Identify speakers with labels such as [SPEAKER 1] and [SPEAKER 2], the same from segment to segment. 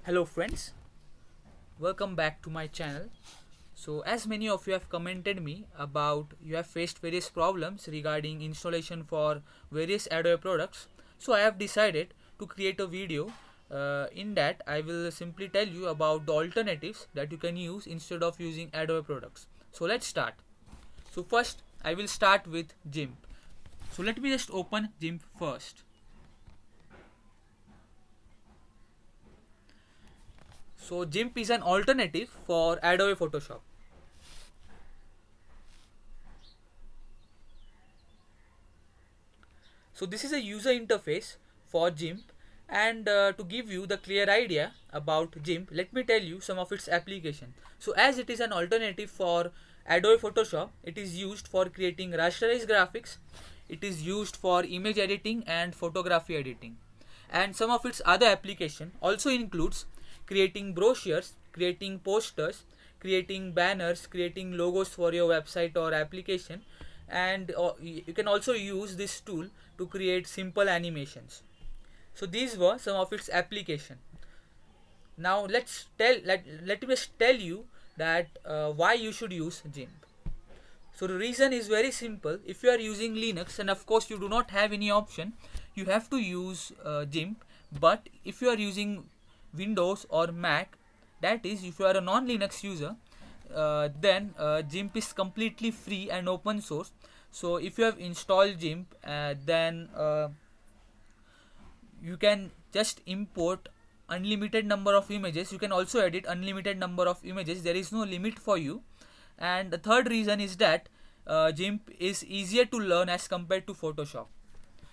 [SPEAKER 1] Hello friends, welcome back to my channel. So as many of you have commented me about you have faced various problems regarding installation for various Adobe products, so I have decided to create a video in that I will simply tell you about the alternatives that you can use instead of using Adobe products. So let's start. So first I will start with GIMP. So let me just open GIMP first. So GIMP is an alternative for Adobe Photoshop. So this is a user interface for GIMP, and to give you the clear idea about GIMP, let me tell you some of its application. So as it is an alternative for Adobe Photoshop, it is used for creating rasterized graphics, it is used for image editing and photography editing. And some of its other application also includes creating brochures, creating posters, creating banners, creating logos for your website or application, and you can also use this tool to create simple animations. So these were some of its application. Now let me just tell you that why you should use GIMP. So the reason is very simple. If you are using Linux, and of course you do not have any option, you have to use GIMP. But if you are using Windows or Mac, that is, if you are a non-Linux user, then GIMP is completely free and open source. So if you have installed GIMP, then you can just import unlimited number of images. You can also edit unlimited number of images. There is no limit for you. And the third reason is that GIMP is easier to learn as compared to Photoshop.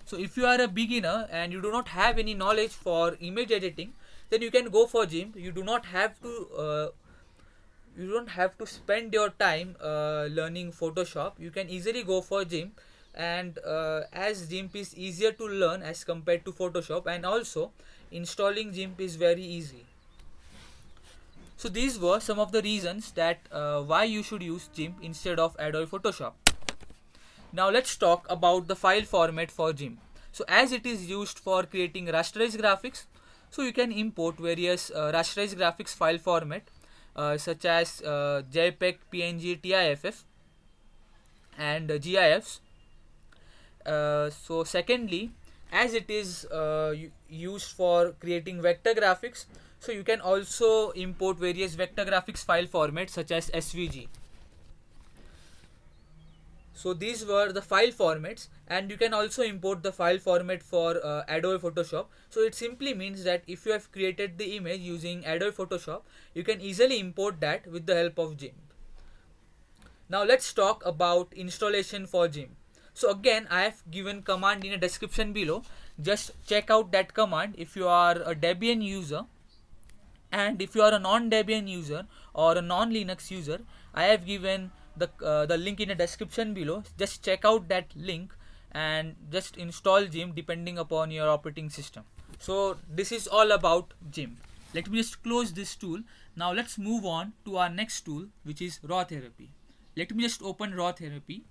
[SPEAKER 1] So if you are a beginner and you do not have any knowledge for image editing, then you can go for GIMP. You don't have to spend your time learning Photoshop. You can easily go for GIMP, and as GIMP is easier to learn as compared to Photoshop, and also installing GIMP is very easy. So these were some of the reasons that why you should use GIMP instead of Adobe Photoshop. Now let's talk about the file format for GIMP. So as it is used for creating rasterized graphics, so you can import various rasterized graphics file format such as JPEG, PNG, TIFF and GIFs. So secondly, as it is used for creating vector graphics, so you can also import various vector graphics file formats such as SVG. So these were the file formats, and you can also import the file format for Adobe Photoshop. So it simply means that if you have created the image using Adobe Photoshop, you can easily import that with the help of GIMP. Now let's talk about installation for GIMP. So again, I have given command in a description below. Just check out that command if you are a Debian user, and if you are a non-Debian user or a non-Linux user, I have given the link in the description below. Just check out that link and just install GIMP depending upon your operating system. So this is all about GIMP. Let me just close this tool. Now let's move on to our next tool, which is Raw Therapy. Let me just open Raw Therapy.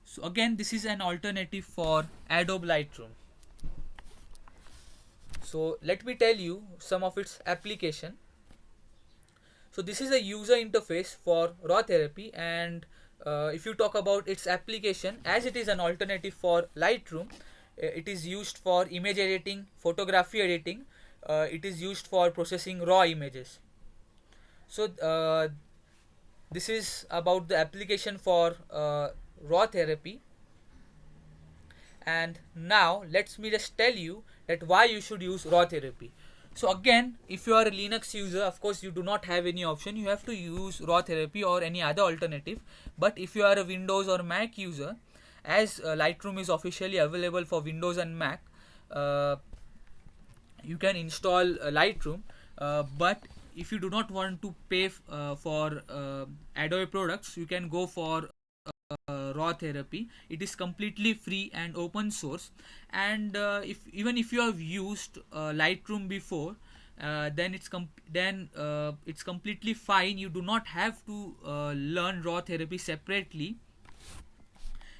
[SPEAKER 1] So again, this is an alternative for Adobe Lightroom. So let me tell you some of its application. So this is a user interface for Raw Therapy, and if you talk about its application, as it is an alternative for Lightroom, it is used for image editing, photography editing, it is used for processing raw images. So this is about the application for Raw Therapy. And now let me just tell you that why you should use Raw Therapy. So again, if you are a Linux user, of course you do not have any option, you have to use Raw Therapy or any other alternative. But if you are a Windows or Mac user, as Lightroom is officially available for Windows and Mac, you can install Lightroom. But if you do not want to pay for Adobe products, you can go for Raw Therapy. It is completely free and open source, and if even if you have used Lightroom before, then it's completely fine. You do not have to learn Raw Therapy separately,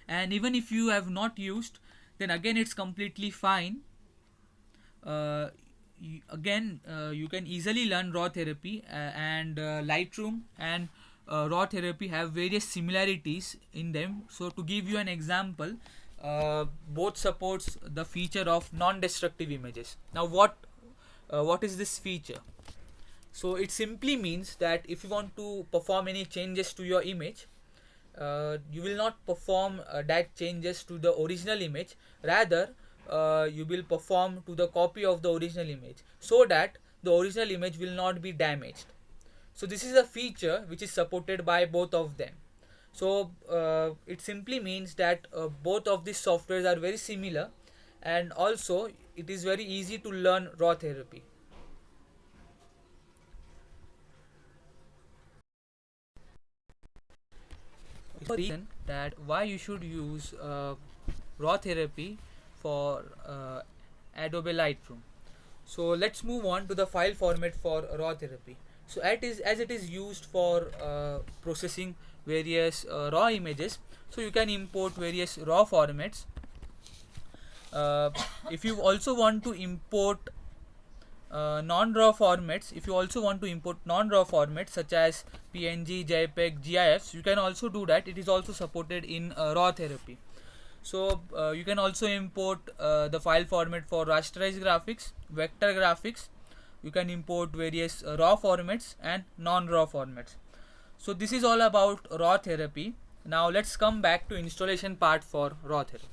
[SPEAKER 1] and even if you have not used, then again it's completely fine. You can easily learn raw therapy, and Lightroom and raw therapy have various similarities in them. So to give you an example, both supports the feature of non-destructive images. Now what is this feature? So it simply means that if you want to perform any changes to your image, you will not perform that changes to the original image. Rather, you will perform to the copy of the original image, so that the original image will not be damaged. So this is a feature which is supported by both of them. So it simply means that both of these softwares are very similar, and also it is very easy to learn raw therapy. Reason that why you should use raw therapy for Adobe Lightroom. So let's move on to the file format for raw therapy. So as it is used for processing various raw images, so you can import various raw formats. If you also want to import non-raw formats, if you also want to import non-raw formats such as PNG, JPEG, GIFs, you can also do that. It is also supported in raw therapy. So you can also import the file format for rasterized graphics, vector graphics. You can import various raw formats and non-raw formats. So this is all about raw therapy. Now let's come back to installation part for raw therapy.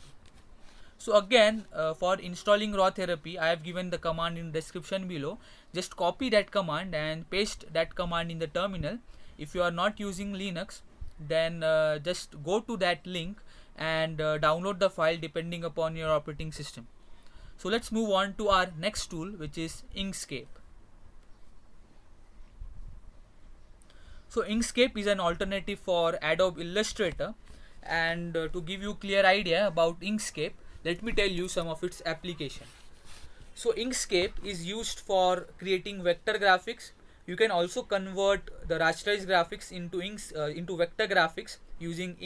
[SPEAKER 1] So again, for installing raw therapy, I have given the command in description below. Just copy that command and paste that command in the terminal. If you are not using Linux, then just go to that link and download the file depending upon your operating system. So let's move on to our next tool, which is Inkscape. So Inkscape is an alternative for Adobe Illustrator, and to give you clear idea about Inkscape, let me tell you some of its application. So Inkscape is used for creating vector graphics. You can also convert the rasterized graphics into vector graphics using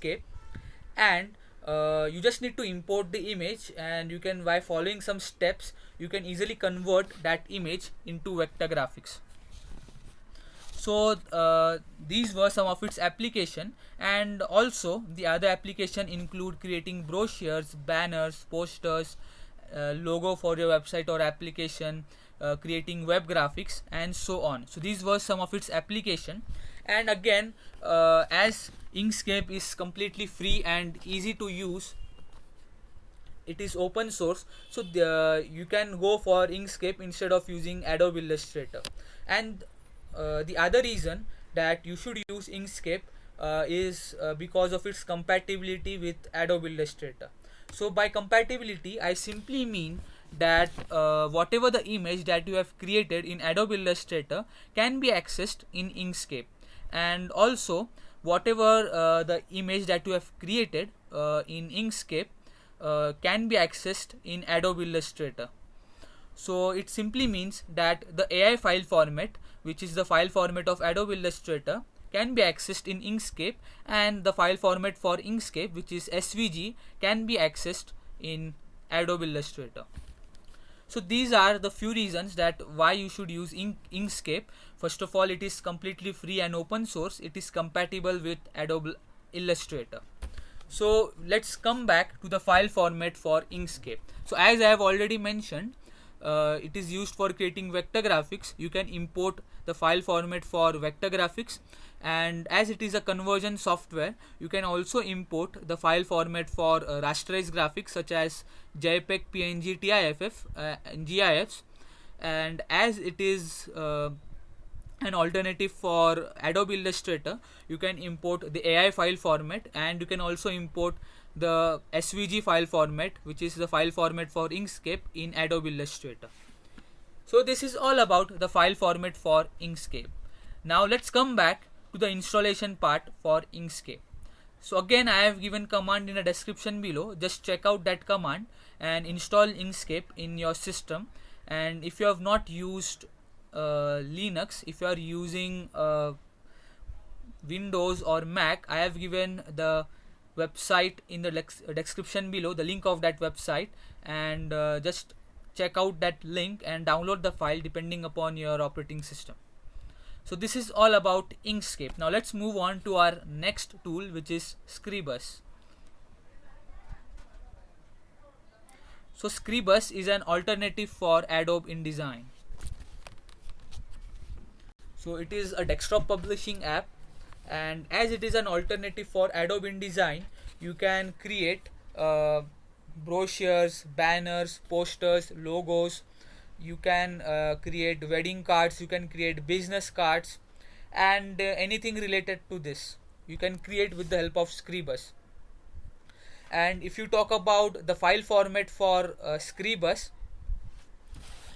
[SPEAKER 1] Inkscape, and you just need to import the image, and you can, by following some steps, you can easily convert that image into vector graphics. So these were some of its application, and also the other application include creating brochures, banners, posters, logo for your website or application, creating web graphics, and so on. So these were some of its application. And again, as Inkscape is completely free and easy to use, it is open source, so you can go for Inkscape instead of using Adobe Illustrator. And the other reason that you should use Inkscape is because of its compatibility with Adobe Illustrator. So by compatibility, I simply mean that whatever the image that you have created in Adobe Illustrator can be accessed in Inkscape, and also whatever the image that you have created in Inkscape can be accessed in Adobe Illustrator. So it simply means that the AI file format, which is the file format of Adobe Illustrator, can be accessed in Inkscape, and the file format for Inkscape, which is SVG, can be accessed in Adobe Illustrator. So these are the few reasons that why you should use Inkscape. First of all, it is completely free and open source. It is compatible with Adobe Illustrator. So let's come back to the file format for Inkscape. So as I have already mentioned, it is used for creating vector graphics. You can import the file format for vector graphics, and as it is a conversion software, you can also import the file format for rasterized graphics such as JPEG, PNG, TIFF, and GIFs. And as it is an alternative for Adobe Illustrator, you can import the AI file format, and you can also import the SVG file format, which is the file format for Inkscape in Adobe Illustrator. So this is all about the file format for Inkscape. Now let's come back to the installation part for Inkscape. So again, I have given command in the description below. Just check out that command and install Inkscape in your system. And if you have not used Linux, if you are using Windows or Mac, I have given the website in the description below, the link of that website, and just check out that link and download the file depending upon your operating system. So this is all about Inkscape. Now let's move on to our next tool, which is Scribus. So Scribus is an alternative for Adobe InDesign. So it is a desktop publishing app, and as it is an alternative for Adobe InDesign, you can create brochures, banners, posters, logos. You can create wedding cards, you can create business cards, and anything related to this you can create with the help of Scribus. And if you talk about the file format for Scribus,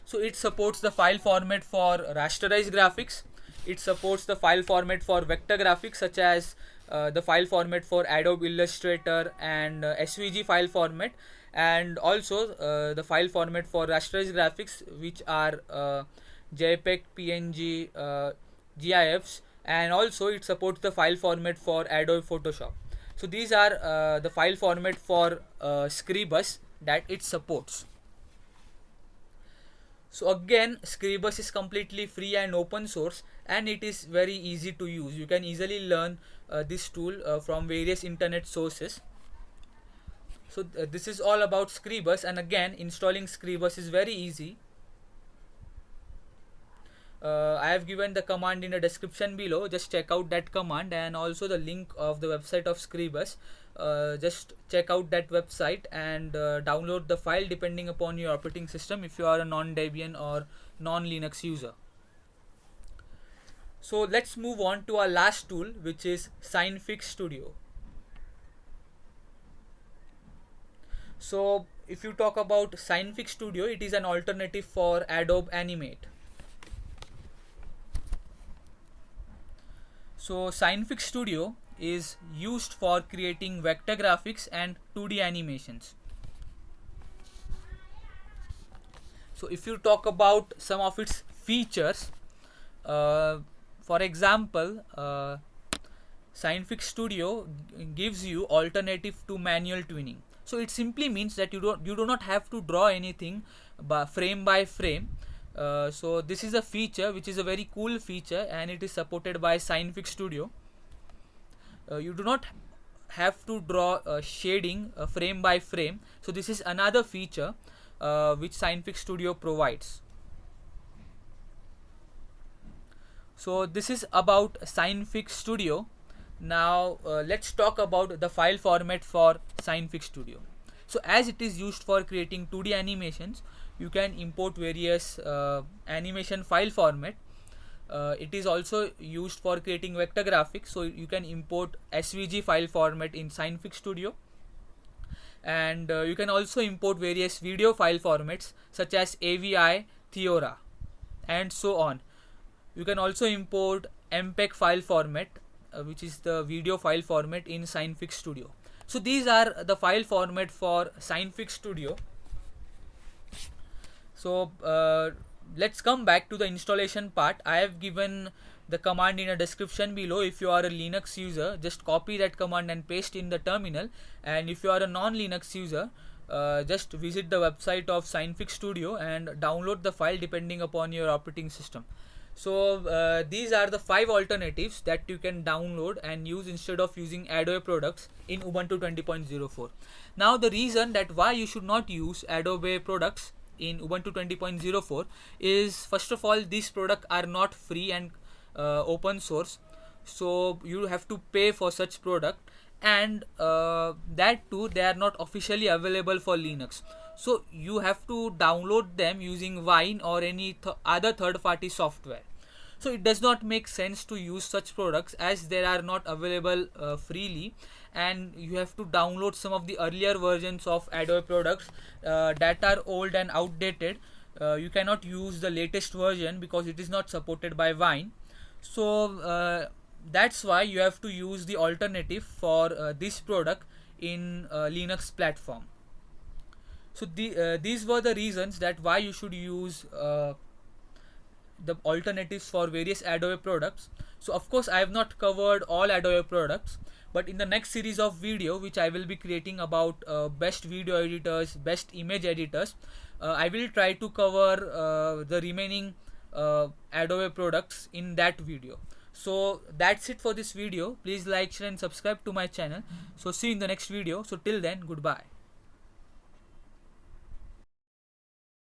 [SPEAKER 1] so it supports the file format for rasterized graphics, it supports the file format for vector graphics, such as the file format for Adobe Illustrator and SVG file format, and also the file format for rasterized graphics, which are JPEG, PNG, GIFs, and also it supports the file format for Adobe Photoshop. So these are the file format for Scribus that it supports. So again, Scribus is completely free and open source, and it is very easy to use. You can easily learn this tool from various internet sources. So this is all about Scribus, and again, installing Scribus is very easy. I have given the command in the description below. Just check out that command, and also the link of the website of Scribus. Just check out that website and download the file depending upon your operating system, if you are a non-Debian or non-Linux user. So let's move on to our last tool, which is SignFix Studio. So if you talk about SignFix Studio, it is an alternative for Adobe Animate. So SignFix Studio is used for creating vector graphics and 2D animations. So if you talk about some of its features, for example, SignFix Studio gives you alternative to manual tuning. So it simply means that you do not have to draw anything frame by frame. So this is a feature which is a very cool feature, and it is supported by SignFix Studio. You do not have to draw shading frame by frame. So this is another feature which SignFix Studio provides. So this is about SignFix Studio. Now let's talk about the file format for SignFix Studio. So as it is used for creating 2D animations, you can import various animation file format. It is also used for creating vector graphics, so you can import SVG file format in SignFix Studio, and you can also import various video file formats such as AVI, Theora, and so on. You can also import MPEG file format, which is the video file format in SignFix Studio. So these are the file format for SignFix Studio. So let's come back to the installation part. I have given the command in a description below. If you are a Linux user, just copy that command and paste in the terminal, and if you are a non-Linux user, just visit the website of SignFix Studio and download the file depending upon your operating system. So these are the 5 alternatives that you can download and use instead of using Adobe products in Ubuntu 20.04. Now the reason that why you should not use Adobe products in Ubuntu 20.04 is, first of all, these products are not free and open source, so you have to pay for such product, and that too, they are not officially available for Linux. So you have to download them using Wine or any other third-party software. So it does not make sense to use such products as they are not available freely, and you have to download some of the earlier versions of Adobe products that are old and outdated. You cannot use the latest version because it is not supported by Wine. So that's why you have to use the alternative for this product in Linux platform. So these were the reasons that why you should use the alternatives for various Adobe products. So of course I have not covered all Adobe products, but in the next series of video which I will be creating about best video editors, best image editors, I will try to cover the remaining Adobe products in that video. So that's it for this video. Please like, share and subscribe to my channel. So see you in the next video. So till then, goodbye.